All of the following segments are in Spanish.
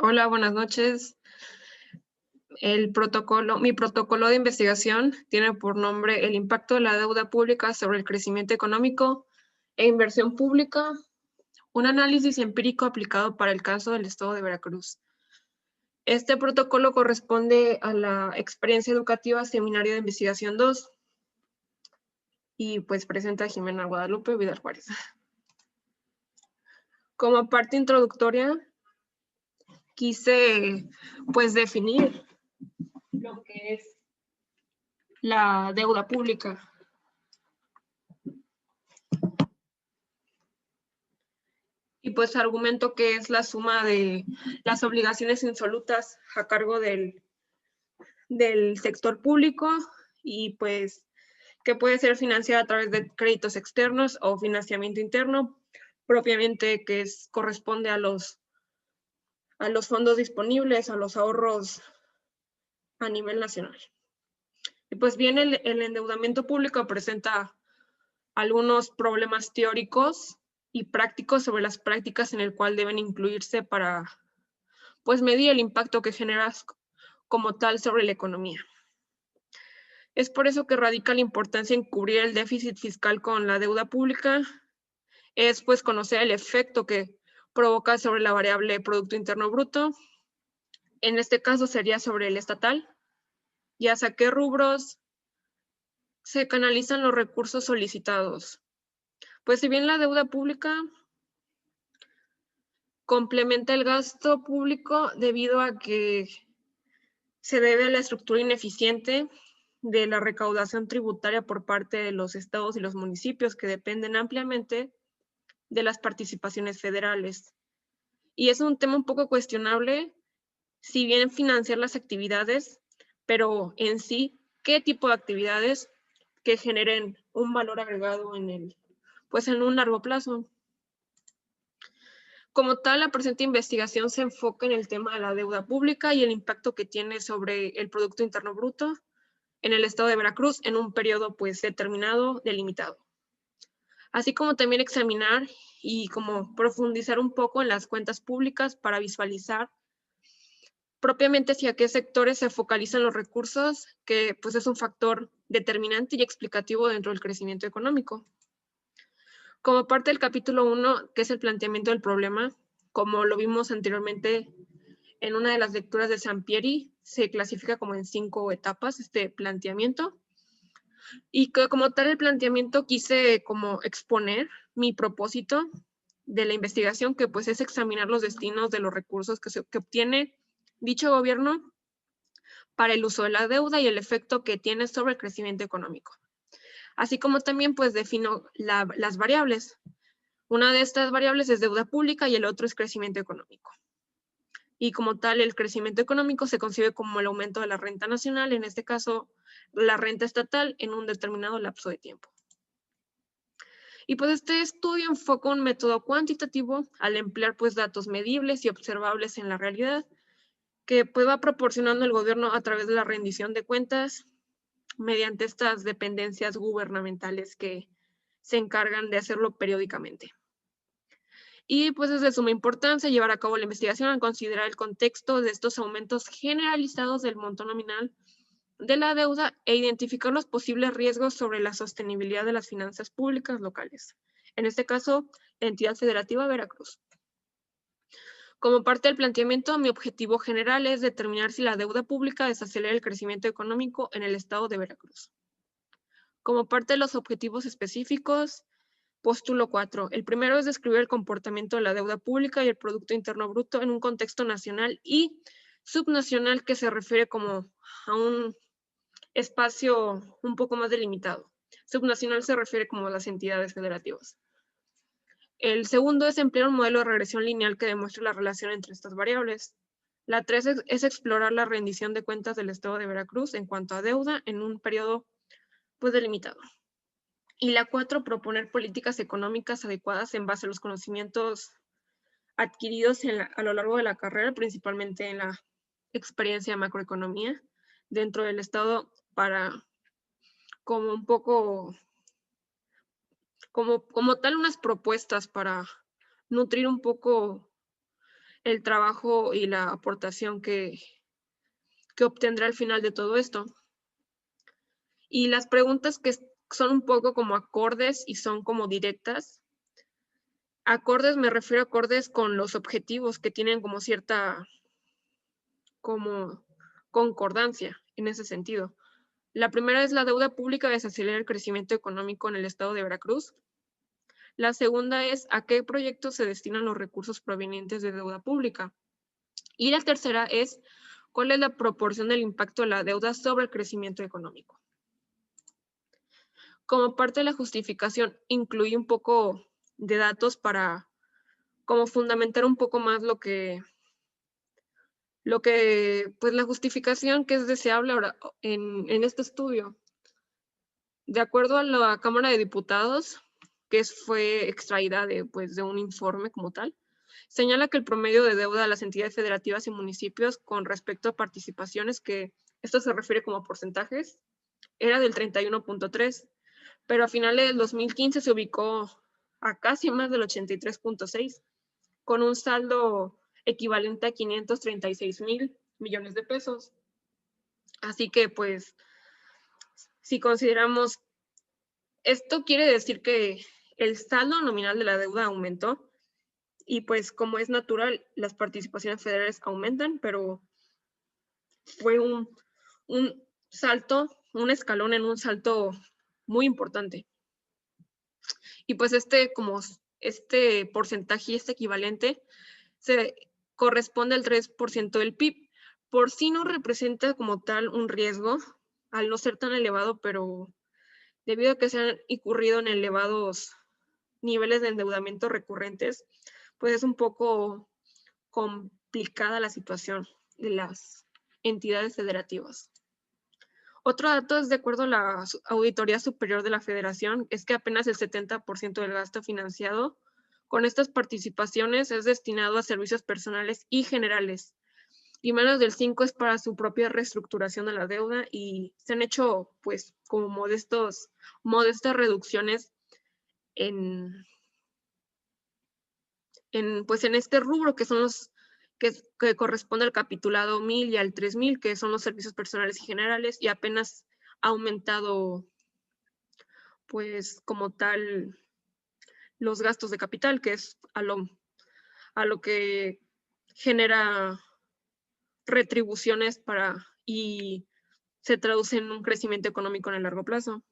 Hola, buenas noches. Mi protocolo de investigación tiene por nombre El impacto de la deuda pública sobre el crecimiento económico e inversión pública, un análisis empírico aplicado para el caso del Estado de Veracruz. Este protocolo corresponde a la experiencia educativa Seminario de Investigación 2 y pues presenta a Jimena Guadalupe Vidal Juárez. Como parte introductoria, quise pues definir lo que es la deuda pública. Y pues argumento que es la suma de las obligaciones insolutas a cargo del sector público y pues que puede ser financiada a través de créditos externos o financiamiento interno, propiamente que corresponde a los fondos disponibles, a los ahorros a nivel nacional. Y pues bien, el endeudamiento público presenta algunos problemas teóricos y prácticos sobre las prácticas en el cual deben incluirse para pues medir el impacto que generas como tal sobre la economía. Es por eso que radica la importancia en cubrir el déficit fiscal con la deuda pública, es pues conocer el efecto que provoca sobre la variable Producto Interno Bruto, en este caso sería sobre el estatal, y hacia qué rubros se canalizan los recursos solicitados. Pues si bien la deuda pública complementa el gasto público debido a que se debe a la estructura ineficiente de la recaudación tributaria por parte de los estados y los municipios que dependen ampliamente de las participaciones federales. Y es un tema un poco cuestionable, si bien financiar las actividades, pero en sí, ¿qué tipo de actividades que generen un valor agregado pues en un largo plazo? Como tal, la presente investigación se enfoca en el tema de la deuda pública y el impacto que tiene sobre el Producto Interno Bruto en el estado de Veracruz en un periodo pues determinado, delimitado. Así como también examinar y como profundizar un poco en las cuentas públicas para visualizar propiamente hacia qué sectores se focalizan los recursos, que pues es un factor determinante y explicativo dentro del crecimiento económico. Como parte del capítulo 1, que es el planteamiento del problema, como lo vimos anteriormente en una de las lecturas de Sampieri, se clasifica como en 5 etapas este planteamiento. Y que como tal el planteamiento quise como exponer mi propósito de la investigación, que pues es examinar los destinos de los recursos que obtiene dicho gobierno para el uso de la deuda y el efecto que tiene sobre el crecimiento económico. Así como también pues defino las variables. Una de estas variables es deuda pública y el otro es crecimiento económico. Y como tal, el crecimiento económico se concibe como el aumento de la renta nacional, en este caso, la renta estatal en un determinado lapso de tiempo. Y pues este estudio enfoca un método cuantitativo al emplear pues datos medibles y observables en la realidad, que pues va proporcionando el gobierno a través de la rendición de cuentas mediante estas dependencias gubernamentales que se encargan de hacerlo periódicamente. Y pues es de suma importancia llevar a cabo la investigación al considerar el contexto de estos aumentos generalizados del monto nominal de la deuda e identificar los posibles riesgos sobre la sostenibilidad de las finanzas públicas locales. En este caso, la entidad federativa Veracruz. Como parte del planteamiento, mi objetivo general es determinar si la deuda pública desacelera el crecimiento económico en el estado de Veracruz. Como parte de los objetivos específicos, postulo 4. El primero es describir el comportamiento de la deuda pública y el Producto Interno Bruto en un contexto nacional y subnacional que se refiere como a un espacio un poco más delimitado. Subnacional se refiere como a las entidades federativas. El segundo es emplear un modelo de regresión lineal que demuestre la relación entre estas variables. La 3 es explorar la rendición de cuentas del estado de Veracruz en cuanto a deuda en un periodo pues delimitado. Y la 4, proponer políticas económicas adecuadas en base a los conocimientos adquiridos a lo largo de la carrera, principalmente en la experiencia de macroeconomía dentro del estado, para como un poco, como tal unas propuestas para nutrir un poco el trabajo y la aportación que obtendrá al final de todo esto. Y las preguntas que son un poco como acordes y son como directas. Acordes, me refiero a acordes con los objetivos que tienen como cierta como concordancia en ese sentido. La primera es la deuda pública desacelera el crecimiento económico en el estado de Veracruz. La segunda es a qué proyectos se destinan los recursos provenientes de deuda pública. Y la tercera es cuál es la proporción del impacto de la deuda sobre el crecimiento económico. Como parte de la justificación, incluí un poco de datos para como fundamentar un poco más pues la justificación que es deseable ahora en este estudio. De acuerdo a la Cámara de Diputados, que fue extraída pues, de un informe como tal, señala que el promedio de deuda de las entidades federativas y municipios con respecto a participaciones, que esto se refiere como porcentajes, era del 31.3, pero a finales del 2015 se ubicó a casi más del 83.6, con un saldo equivalente a 536,000 millones de pesos. Así que, pues, si consideramos, esto quiere decir que el saldo nominal de la deuda aumentó y pues como es natural, las participaciones federales aumentan, pero fue un salto, un escalón en un salto muy importante. Y pues este porcentaje y este equivalente se corresponde al 3% del PIB. Por sí no representa como tal un riesgo, al no ser tan elevado, pero debido a que se han incurrido en elevados niveles de endeudamiento recurrentes, pues es un poco complicada la situación de las entidades federativas. Otro dato es de acuerdo a la Auditoría Superior de la Federación, es que apenas el 70% del gasto financiado con estas participaciones es destinado a servicios personales y generales, y menos del 5% es para su propia reestructuración de la deuda, y se han hecho pues como modestas reducciones pues en este rubro que son los que corresponde al capitulado 1000 y al 3000, que son los servicios personales y generales, y apenas ha aumentado pues como tal los gastos de capital, que es a lo que genera retribuciones y se traduce en un crecimiento económico en el largo plazo.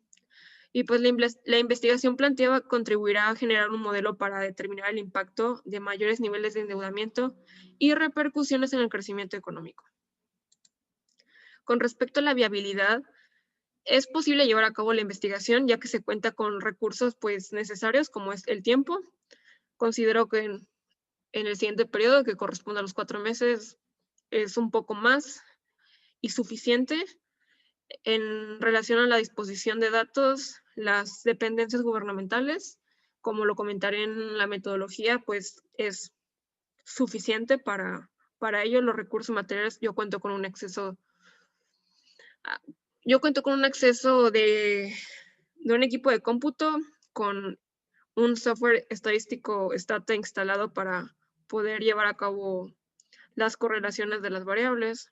Y pues la investigación planteaba contribuirá a generar un modelo para determinar el impacto de mayores niveles de endeudamiento y repercusiones en el crecimiento económico. Con respecto a la viabilidad, es posible llevar a cabo la investigación ya que se cuenta con recursos pues necesarios como es el tiempo. Considero que en el siguiente periodo, que corresponde a los 4 meses, es un poco más y suficiente. En relación a la disposición de datos, las dependencias gubernamentales, como lo comentaré en la metodología, pues es suficiente para ello. Los recursos materiales, yo cuento con un acceso de un equipo de cómputo con un software estadístico Stata instalado para poder llevar a cabo las correlaciones de las variables.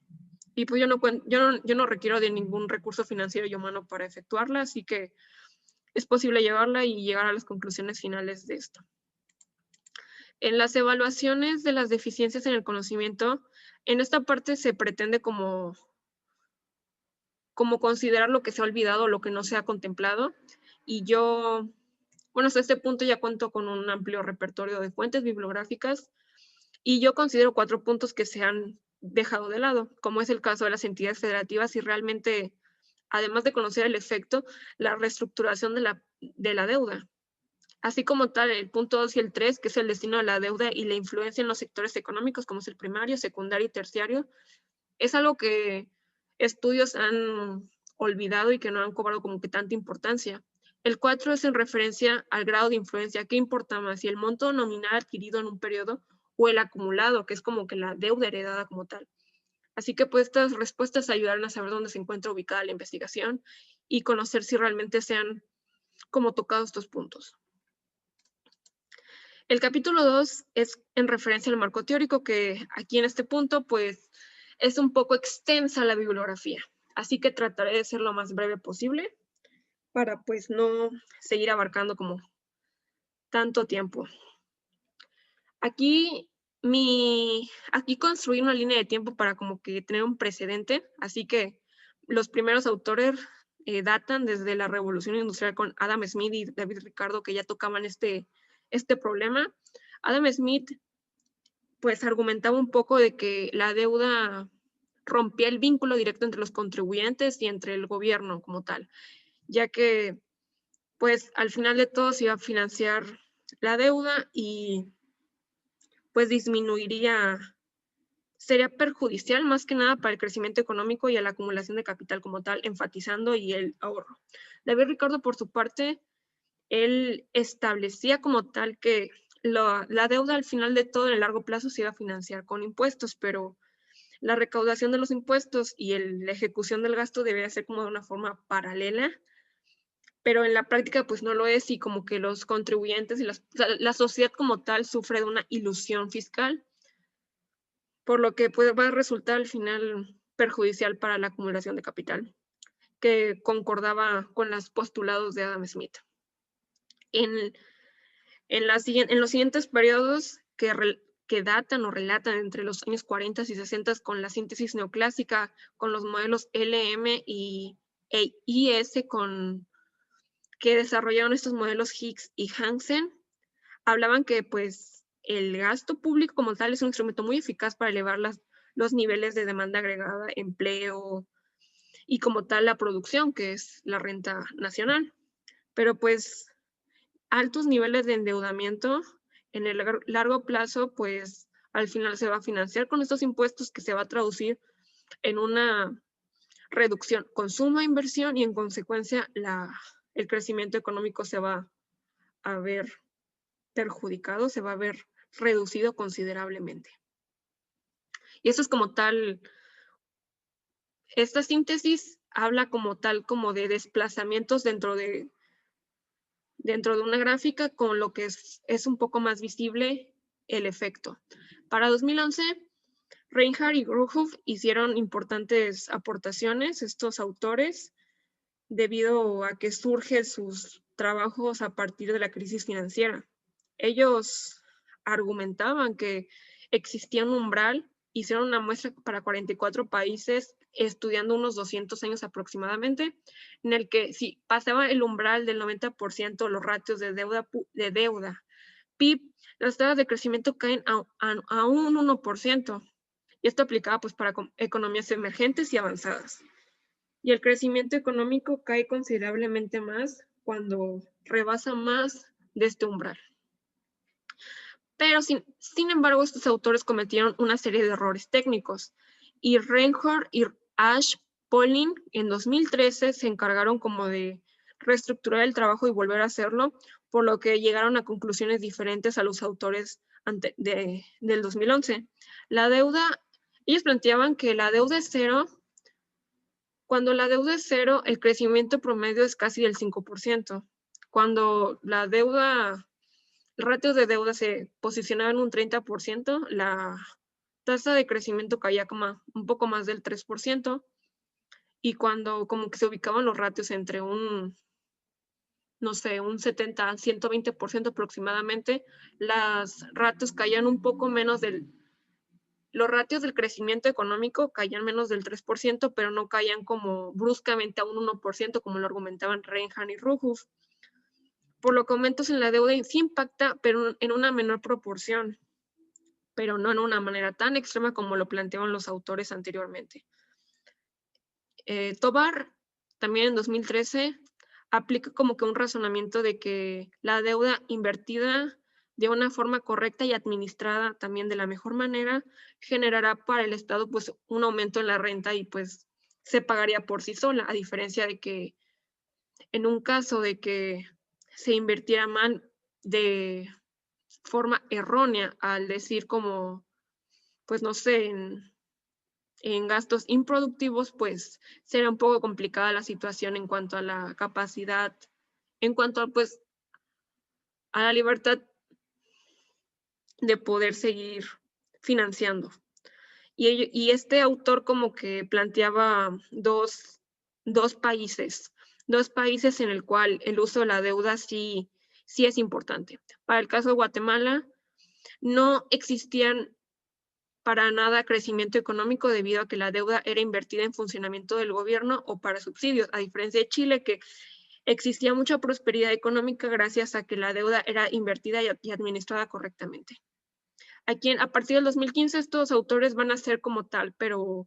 Y pues yo no requiero de ningún recurso financiero y humano para efectuarla, así que es posible llevarla y llegar a las conclusiones finales de esto. En las evaluaciones de las deficiencias en el conocimiento, en esta parte se pretende como considerar lo que se ha olvidado o lo que no se ha contemplado. Y yo, bueno, hasta este punto ya cuento con un amplio repertorio de fuentes bibliográficas y yo considero 4 puntos que se han dejado de lado, como es el caso de las entidades federativas y realmente, además de conocer el efecto, la reestructuración de la deuda. Así como tal, el punto 2 y el 3, que es el destino de la deuda y la influencia en los sectores económicos, como es el primario, secundario y terciario, es algo que estudios han olvidado y que no han cobrado como que tanta importancia. El 4 es en referencia al grado de influencia. ¿Qué importa más? Si el monto nominal adquirido en un periodo o el acumulado, que es como que la deuda heredada como tal. Así que pues estas respuestas ayudaron a saber dónde se encuentra ubicada la investigación y conocer si realmente se han como tocado estos puntos. El capítulo 2 es en referencia al marco teórico, que aquí en este punto pues es un poco extensa la bibliografía, así que trataré de ser lo más breve posible para pues no seguir abarcando como tanto tiempo. Aquí construí una línea de tiempo para como que tener un precedente, así que los primeros autores datan desde la Revolución Industrial con Adam Smith y David Ricardo, que ya tocaban este problema. Adam Smith pues argumentaba un poco de que la deuda rompía el vínculo directo entre los contribuyentes y entre el gobierno como tal, ya que pues al final de todo se iba a financiar la deuda y pues sería perjudicial más que nada para el crecimiento económico y a la acumulación de capital como tal, enfatizando y el ahorro. David Ricardo, por su parte, él establecía como tal que la deuda al final de todo en el largo plazo se iba a financiar con impuestos, pero la recaudación de los impuestos y la ejecución del gasto debería ser como de una forma paralela, pero en la práctica pues no lo es y como que los contribuyentes y la sociedad como tal sufre de una ilusión fiscal, por lo que va a resultar al final perjudicial para la acumulación de capital, que concordaba con los postulados de Adam Smith. En los siguientes periodos que datan o relatan entre los años 40 y 60 con la síntesis neoclásica, con los modelos LM e IS que desarrollaron estos modelos Higgs y Hansen, hablaban que pues el gasto público como tal es un instrumento muy eficaz para elevar los niveles de demanda agregada, empleo y como tal la producción, que es la renta nacional. Pero pues altos niveles de endeudamiento en el largo plazo, pues al final se va a financiar con estos impuestos, que se va a traducir en una reducción consumo e inversión y en consecuencia el crecimiento económico se va a ver perjudicado, se va a ver reducido considerablemente. Y eso es como tal, esta síntesis habla como tal como de desplazamientos dentro de una gráfica, con lo que es un poco más visible el efecto. Para 2011, Reinhardt y Groof hicieron importantes aportaciones, estos autores, debido a que surgen sus trabajos a partir de la crisis financiera. Ellos argumentaban que existía un umbral, hicieron una muestra para 44 países, estudiando unos 200 años aproximadamente, en el que si pasaba el umbral del 90%, los ratios de deuda PIB, las tasas de crecimiento caen a un 1%. Y esto aplicaba pues para economías emergentes y avanzadas. Y el crecimiento económico cae considerablemente más cuando rebasa más de este umbral. Pero sin embargo, estos autores cometieron una serie de errores técnicos y Reinhardt y Ash Pauling en 2013 se encargaron como de reestructurar el trabajo y volver a hacerlo, por lo que llegaron a conclusiones diferentes a los autores del 2011. Ellos planteaban que la deuda es cero. Cuando la deuda es cero, el crecimiento promedio es casi del 5%. Cuando el ratio de deuda se posicionaba en un 30%, la tasa de crecimiento caía como un poco más del 3%, y cuando como que se ubicaban los ratios entre un 70 a 120% aproximadamente, las ratios caían un poco menos los ratios del crecimiento económico caían menos del 3%, pero no caían como bruscamente a un 1%, como lo argumentaban Reinhardt y Rujuf. Por lo que aumentos en la deuda sí impacta, pero en una menor proporción, pero no en una manera tan extrema como lo planteaban los autores anteriormente. Tovar, también en 2013, aplica como que un razonamiento de que la deuda invertida de una forma correcta y administrada también de la mejor manera generará para el Estado pues un aumento en la renta y pues se pagaría por sí sola, a diferencia de que en un caso de que se invirtiera mal de forma errónea, al decir como, pues no sé, en gastos improductivos, pues será un poco complicada la situación en cuanto a la capacidad, en cuanto pues a la libertad de poder seguir financiando. Y este autor como que planteaba dos países en el cual el uso de la deuda sí es importante. Para el caso de Guatemala, no existían para nada crecimiento económico debido a que la deuda era invertida en funcionamiento del gobierno o para subsidios, a diferencia de Chile, que existía mucha prosperidad económica gracias a que la deuda era invertida y administrada correctamente. Aquí, a partir del 2015, estos autores van a ser como tal, pero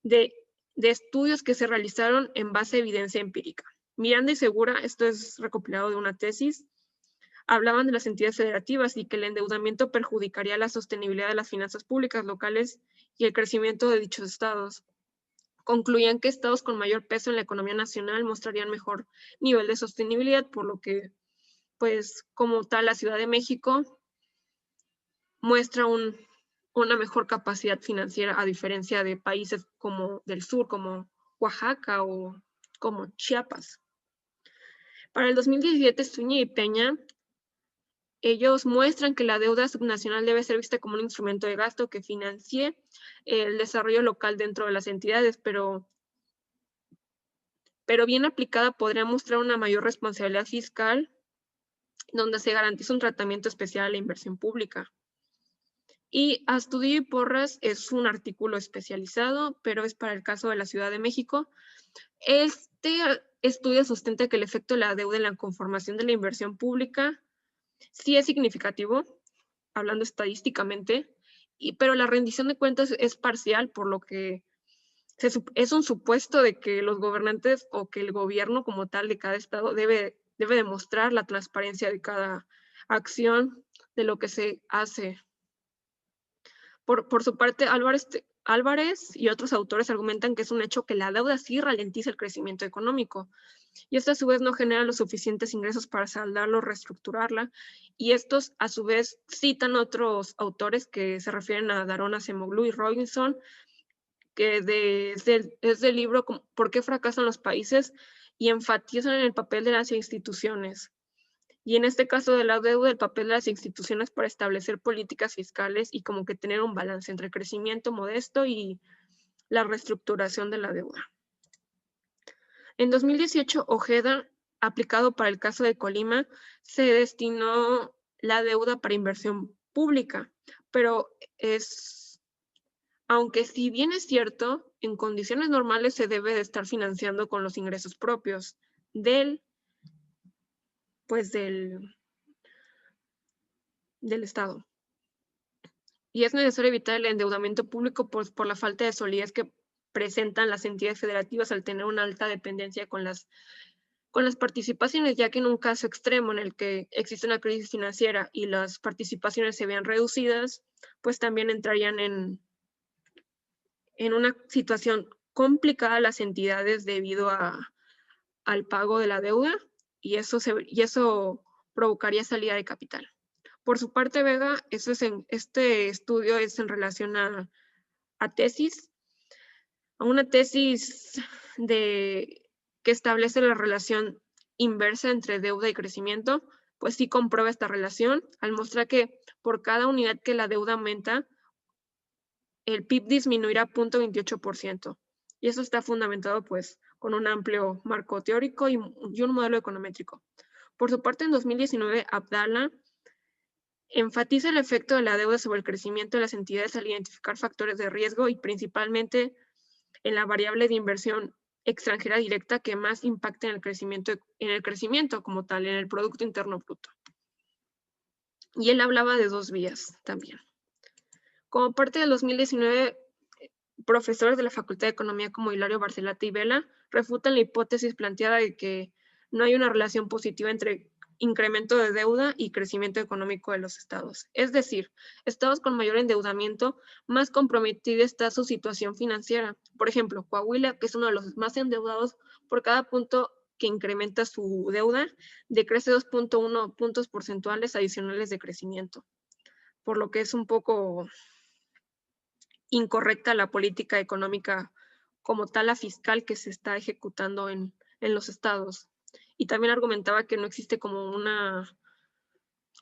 de estudios que se realizaron en base a evidencia empírica. Miranda y Segura, esto es recopilado de una tesis, hablaban de las entidades federativas y que el endeudamiento perjudicaría la sostenibilidad de las finanzas públicas locales y el crecimiento de dichos estados. Concluían que estados con mayor peso en la economía nacional mostrarían mejor nivel de sostenibilidad, por lo que, pues, como tal, la Ciudad de México muestra una mejor capacidad financiera a diferencia de países como del sur, como Oaxaca o como Chiapas. Para el 2017, Zúñiga y Peña, ellos muestran que la deuda subnacional debe ser vista como un instrumento de gasto que financie el desarrollo local dentro de las entidades, pero bien aplicada podría mostrar una mayor responsabilidad fiscal donde se garantiza un tratamiento especial a la inversión pública. Y Astudillo y Porras es un artículo especializado, pero es para el caso de la Ciudad de México. Este estudio sustenta que el efecto de la deuda en la conformación de la inversión pública sí es significativo, hablando estadísticamente, pero la rendición de cuentas es parcial, por lo que es un supuesto de que los gobernantes o que el gobierno como tal de cada estado debe demostrar la transparencia de cada acción de lo que se hace. Por su parte, Álvarez y otros autores argumentan que es un hecho que la deuda sí ralentiza el crecimiento económico y esto a su vez no genera los suficientes ingresos para saldarlo, reestructurarla, y estos a su vez citan otros autores que se refieren a Daron Acemoglu y Robinson, que es del libro ¿Por qué fracasan los países? Y enfatizan en el papel de las instituciones. Y en este caso de la deuda, el papel de las instituciones para establecer políticas fiscales y como que tener un balance entre crecimiento modesto y la reestructuración de la deuda. En 2018, Ojeda, aplicado para el caso de Colima, se destinó la deuda para inversión pública, pero aunque si bien es cierto, en condiciones normales se debe de estar financiando con los ingresos propios del Estado. Y es necesario evitar el endeudamiento público por la falta de solidez que presentan las entidades federativas al tener una alta dependencia con las participaciones, ya que en un caso extremo en el que existe una crisis financiera y las participaciones se vean reducidas, pues también entrarían en una situación complicada las entidades debido al pago de la deuda y eso provocaría salida de capital. Por su parte, Vega, este estudio es en relación a una tesis que establece la relación inversa entre deuda y crecimiento, pues sí comprueba esta relación al mostrar que por cada unidad que la deuda aumenta, el PIB disminuirá 0.28%. Y eso está fundamentado pues con un amplio marco teórico y un modelo econométrico. Por su parte, en 2019, Abdala enfatiza el efecto de la deuda sobre el crecimiento de las entidades al identificar factores de riesgo y principalmente en la variable de inversión extranjera directa que más impacta en el crecimiento como tal, en el Producto Interno Bruto. Y él hablaba de dos vías también. Como parte del 2019, profesores de la Facultad de Economía como Hilario Barcelata y Vela refutan la hipótesis planteada de que no hay una relación positiva entre incremento de deuda y crecimiento económico de los estados. Es decir, estados con mayor endeudamiento, más comprometida está su situación financiera. Por ejemplo, Coahuila, que es uno de los más endeudados, por cada punto que incrementa su deuda, decrece 2.1 puntos porcentuales adicionales de crecimiento, por lo que es un poco incorrecta la política económica como tal, la fiscal que se está ejecutando en los estados. Y también argumentaba que no existe como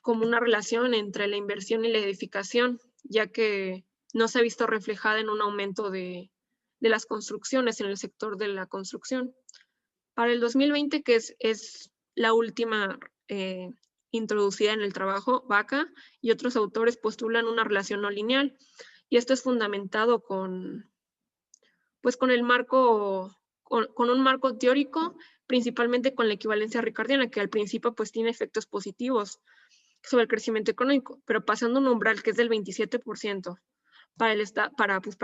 como una relación entre la inversión y la edificación, ya que no se ha visto reflejada en un aumento de las construcciones en el sector de la construcción. Para el 2020, que es la última introducida en el trabajo, Vaca y otros autores postulan una relación no lineal, y esto es fundamentado con el marco, con un marco teórico, principalmente con la equivalencia ricardiana, que al principio pues tiene efectos positivos sobre el crecimiento económico, pero pasando un umbral que es del 27% para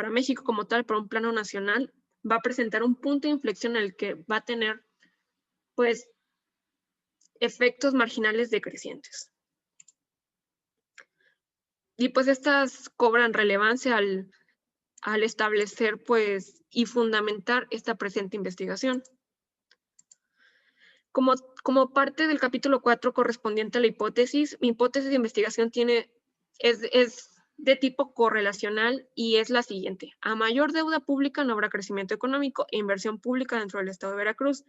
México como tal, para un plano nacional, va a presentar un punto de inflexión en el que va a tener pues efectos marginales decrecientes. Y pues estas cobran relevancia al establecer pues y fundamentar esta presente investigación. Como parte del capítulo 4 correspondiente a la hipótesis, mi hipótesis de investigación es de tipo correlacional y es la siguiente. A mayor deuda pública no habrá crecimiento económico e inversión pública dentro del estado de Veracruz.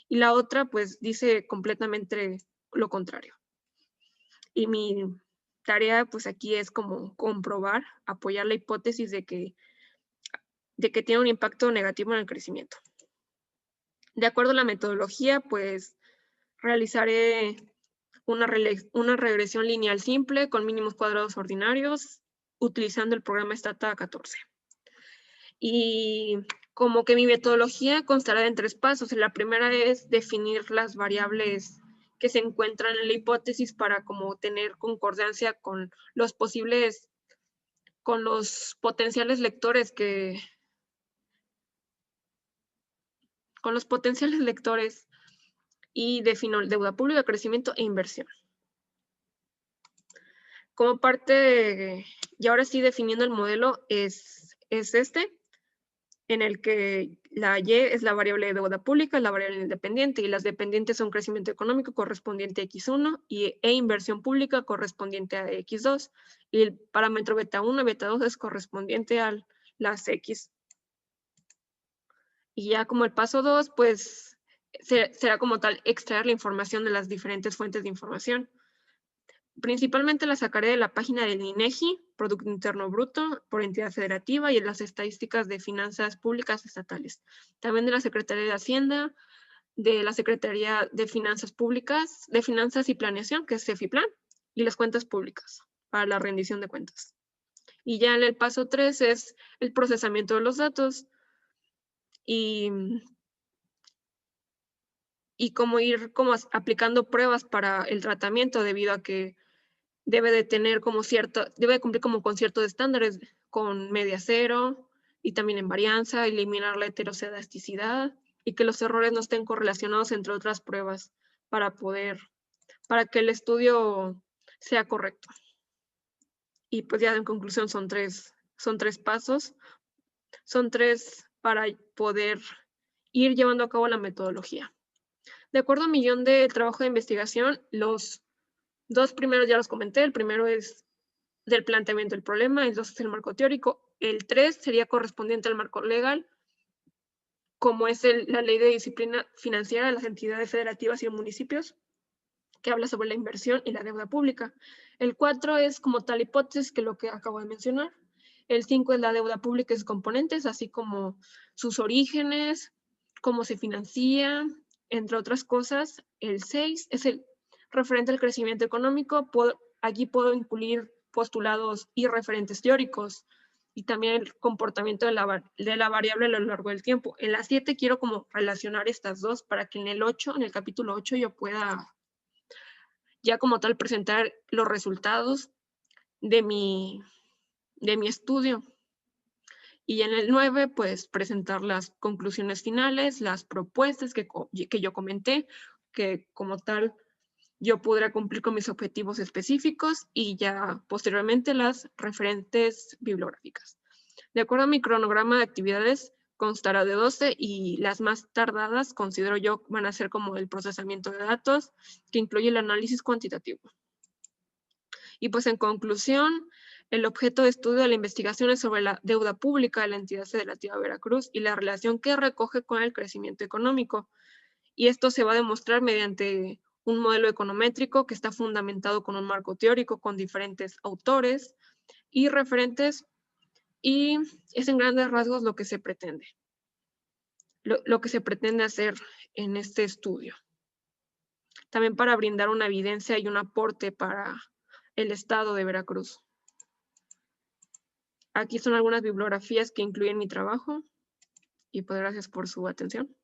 Y la otra pues dice completamente lo contrario. Y mi tarea pues aquí es como comprobar, apoyar la hipótesis de que tiene un impacto negativo en el crecimiento. De acuerdo a la metodología, pues realizaré una regresión lineal simple con mínimos cuadrados ordinarios utilizando el programa Stata 14. Y como que mi metodología constará en 3 pasos. La primera es definir las variables que se encuentran en la hipótesis para como tener concordancia con los potenciales lectores y defino deuda pública, crecimiento e inversión. Como parte, y ahora sí definiendo el modelo, es este, en el que la Y es la variable de deuda pública, la variable independiente, y las dependientes son crecimiento económico correspondiente a X1 e inversión pública correspondiente a X2, y el parámetro beta 1 y beta 2 es correspondiente a las X. Y ya como el paso 2, pues será como tal extraer la información de las diferentes fuentes de información. Principalmente la sacaré de la página del INEGI, Producto Interno Bruto, por entidad federativa, y en las estadísticas de finanzas públicas estatales. También de la Secretaría de Hacienda, de la Secretaría de Finanzas Públicas, de Finanzas y Planeación, que es CEFIPLAN, y las cuentas públicas, para la rendición de cuentas. Y ya en el paso 3 es el procesamiento de los datos y cómo ir aplicando pruebas para el tratamiento, debido a que debe cumplir como con ciertos estándares, con media cero y también en varianza, eliminar la heterocedasticidad y que los errores no estén correlacionados entre otras pruebas para que el estudio sea correcto. Y pues ya en conclusión son tres pasos, son 3 para poder ir llevando a cabo la metodología. De acuerdo a mi guión de trabajo de investigación, los 2 primeros ya los comenté. El primero es del planteamiento del problema, el 2 es el marco teórico, el 3 sería correspondiente al marco legal, como es la ley de disciplina financiera de las entidades federativas y municipios, que habla sobre la inversión y la deuda pública. El 4 es como tal hipótesis, que es lo que acabo de mencionar. El 5 es la deuda pública y sus componentes, así como sus orígenes, cómo se financia, entre otras cosas. El 6 es el referente al crecimiento económico. Aquí puedo incluir postulados y referentes teóricos, y también el comportamiento de la variable a lo largo del tiempo. En la 7 quiero como relacionar estas dos para que en el capítulo 8, yo pueda ya como tal presentar los resultados de mi estudio. Y en el 9, pues presentar las conclusiones finales, las propuestas que yo comenté, que como tal yo podré cumplir con mis objetivos específicos, y ya posteriormente las referentes bibliográficas. De acuerdo a mi cronograma de actividades, constará de 12, y las más tardadas, considero yo, van a ser como el procesamiento de datos, que incluye el análisis cuantitativo. Y pues en conclusión, el objeto de estudio de la investigación es sobre la deuda pública de la entidad federativa Veracruz y la relación que recoge con el crecimiento económico. Y esto se va a demostrar mediante un modelo econométrico que está fundamentado con un marco teórico con diferentes autores y referentes, y es en grandes rasgos lo que se pretende. Lo que se pretende hacer en este estudio. También para brindar una evidencia y un aporte para el estado de Veracruz. Aquí son algunas bibliografías que incluyen mi trabajo y pues gracias por su atención.